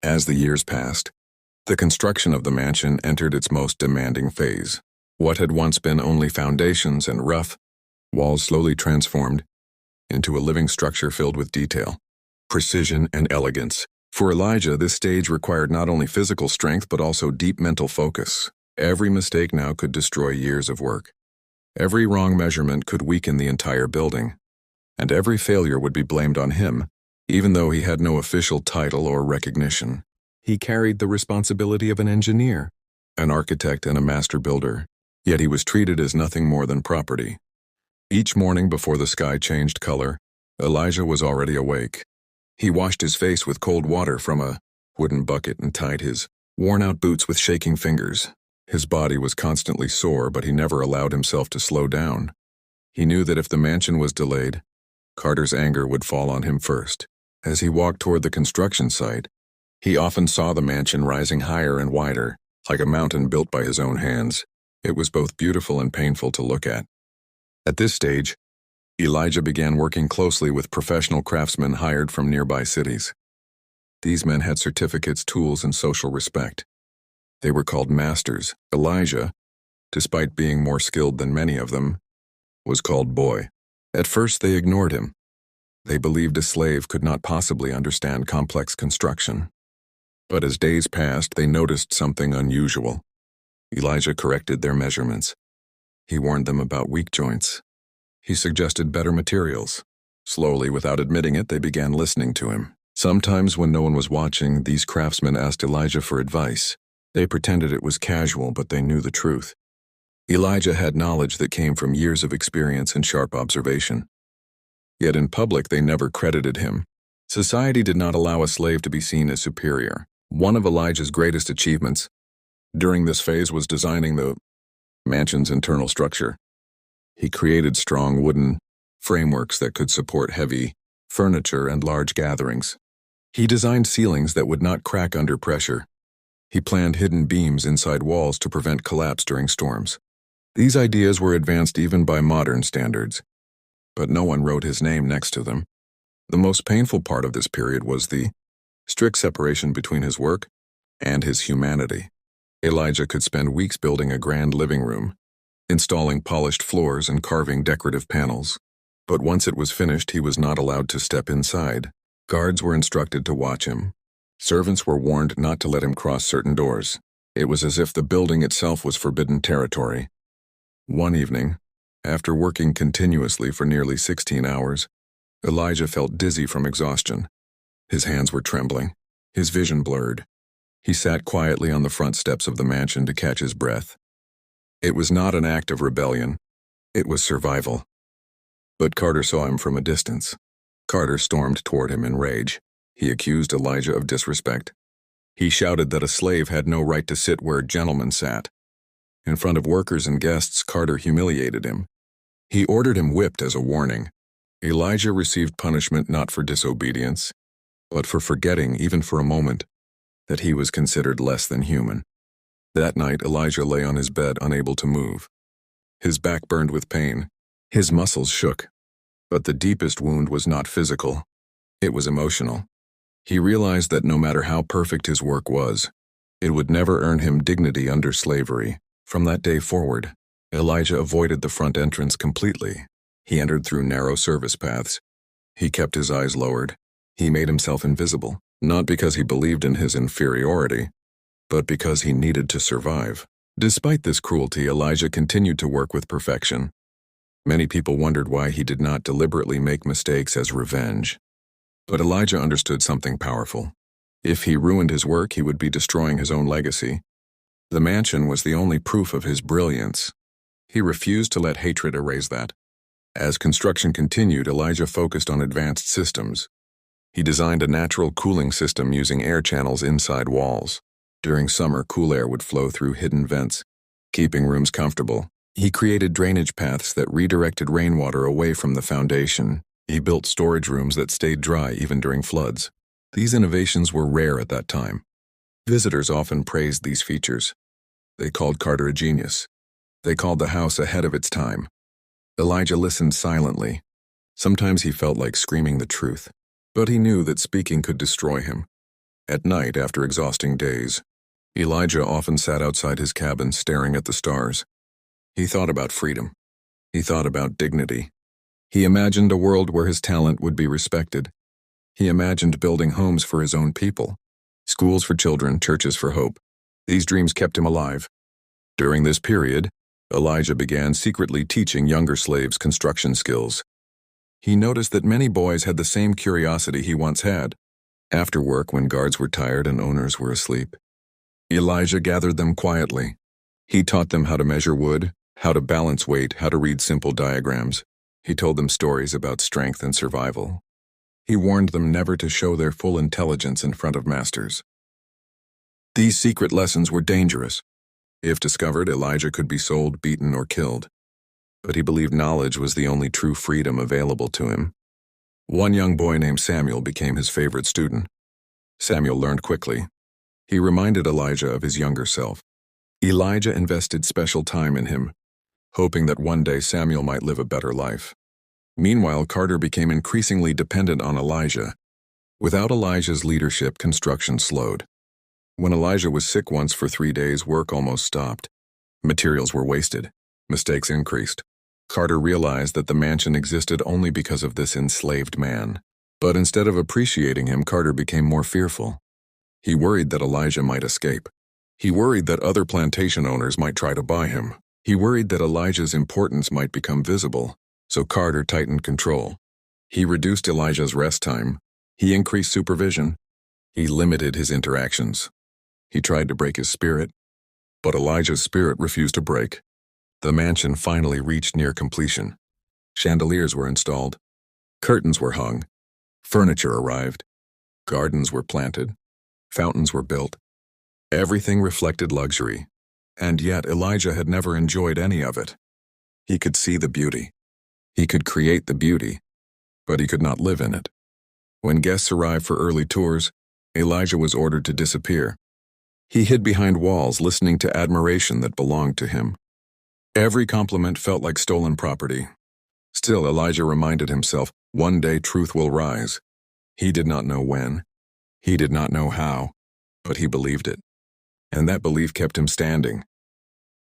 As the years passed, the construction of the mansion entered its most demanding phase. What had once been only foundations and rough walls slowly transformed into a living structure filled with detail, precision, and elegance. For Elijah, this stage required not only physical strength but also deep mental focus. Every mistake now could destroy years of work. Every wrong measurement could weaken the entire building, and every failure would be blamed on him, even though he had no official title or recognition. He carried the responsibility of an engineer, an architect, and a master builder, yet he was treated as nothing more than property. Each morning before the sky changed color, Elijah was already awake. He washed his face with cold water from a wooden bucket and tied his worn-out boots with shaking fingers. His body was constantly sore, but he never allowed himself to slow down. He knew that if the mansion was delayed, Carter's anger would fall on him first. As he walked toward the construction site, he often saw the mansion rising higher and wider, like a mountain built by his own hands. It was both beautiful and painful to look at. At this stage, Elijah began working closely with professional craftsmen hired from nearby cities. These men had certificates, tools, and social respect. They were called masters. Elijah, despite being more skilled than many of them, was called boy. At first they ignored him. They believed a slave could not possibly understand complex construction. But as days passed, they noticed something unusual. Elijah corrected their measurements. He warned them about weak joints. He suggested better materials. Slowly, without admitting it, they began listening to him. Sometimes when no one was watching, these craftsmen asked Elijah for advice. They pretended it was casual, but they knew the truth. Elijah had knowledge that came from years of experience and sharp observation. Yet in public, they never credited him. Society did not allow a slave to be seen as superior. One of Elijah's greatest achievements during this phase was designing the mansion's internal structure. He created strong wooden frameworks that could support heavy furniture and large gatherings. He designed ceilings that would not crack under pressure. He planned hidden beams inside walls to prevent collapse during storms. These ideas were advanced even by modern standards, but no one wrote his name next to them. The most painful part of this period was the strict separation between his work and his humanity. Elijah could spend weeks building a grand living room, installing polished floors and carving decorative panels. But once it was finished, he was not allowed to step inside. Guards were instructed to watch him. Servants were warned not to let him cross certain doors. It was as if the building itself was forbidden territory. One evening, after working continuously for nearly 16 hours, Elijah felt dizzy from exhaustion. His hands were trembling, his vision blurred. He sat quietly on the front steps of the mansion to catch his breath. It was not an act of rebellion. It was survival. But Carter saw him from a distance. Carter stormed toward him in rage. He accused Elijah of disrespect. He shouted that a slave had no right to sit where gentlemen sat. In front of workers and guests, Carter humiliated him. He ordered him whipped as a warning. Elijah received punishment not for disobedience, but for forgetting, even for a moment, that he was considered less than human. That night, Elijah lay on his bed, unable to move. His back burned with pain. His muscles shook. But the deepest wound was not physical. It was emotional. He realized that no matter how perfect his work was, it would never earn him dignity under slavery. From that day forward, Elijah avoided the front entrance completely. He entered through narrow service paths. He kept his eyes lowered. He made himself invisible, not because he believed in his inferiority, but because he needed to survive. Despite this cruelty, Elijah continued to work with perfection. Many people wondered why he did not deliberately make mistakes as revenge. But Elijah understood something powerful. If he ruined his work, he would be destroying his own legacy. The mansion was the only proof of his brilliance. He refused to let hatred erase that. As construction continued, Elijah focused on advanced systems. He designed a natural cooling system using air channels inside walls. During summer, cool air would flow through hidden vents, keeping rooms comfortable. He created drainage paths that redirected rainwater away from the foundation. He built storage rooms that stayed dry even during floods. These innovations were rare at that time. Visitors often praised these features. They called Carter a genius. They called the house ahead of its time. Elijah listened silently. Sometimes he felt like screaming the truth, but he knew that speaking could destroy him. At night, after exhausting days, Elijah often sat outside his cabin staring at the stars. He thought about freedom. He thought about dignity. He imagined a world where his talent would be respected. He imagined building homes for his own people, schools for children, churches for hope. These dreams kept him alive. During this period, Elijah began secretly teaching younger slaves construction skills. He noticed that many boys had the same curiosity he once had. After work, when guards were tired and owners were asleep, Elijah gathered them quietly. He taught them how to measure wood, how to balance weight, how to read simple diagrams. He told them stories about strength and survival. He warned them never to show their full intelligence in front of masters. These secret lessons were dangerous. If discovered, Elijah could be sold, beaten, or killed. But he believed knowledge was the only true freedom available to him. One young boy named Samuel became his favorite student. Samuel learned quickly. He reminded Elijah of his younger self. Elijah invested special time in him, hoping that one day Samuel might live a better life. Meanwhile, Carter became increasingly dependent on Elijah. Without Elijah's leadership, construction slowed. When Elijah was sick once for 3 days, work almost stopped. Materials were wasted. Mistakes increased. Carter realized that the mansion existed only because of this enslaved man. But instead of appreciating him, Carter became more fearful. He worried that Elijah might escape. He worried that other plantation owners might try to buy him. He worried that Elijah's importance might become visible, so Carter tightened control. He reduced Elijah's rest time. He increased supervision. He limited his interactions. He tried to break his spirit, but Elijah's spirit refused to break. The mansion finally reached near completion. Chandeliers were installed. Curtains were hung. Furniture arrived. Gardens were planted. Fountains were built. Everything reflected luxury. And yet Elijah had never enjoyed any of it. He could see the beauty. He could create the beauty, but he could not live in it. When guests arrived for early tours, Elijah was ordered to disappear. He hid behind walls, listening to admiration that belonged to him. Every compliment felt like stolen property. Still, Elijah reminded himself, one day truth will rise. He did not know when. He did not know how, but he believed it. And that belief kept him standing.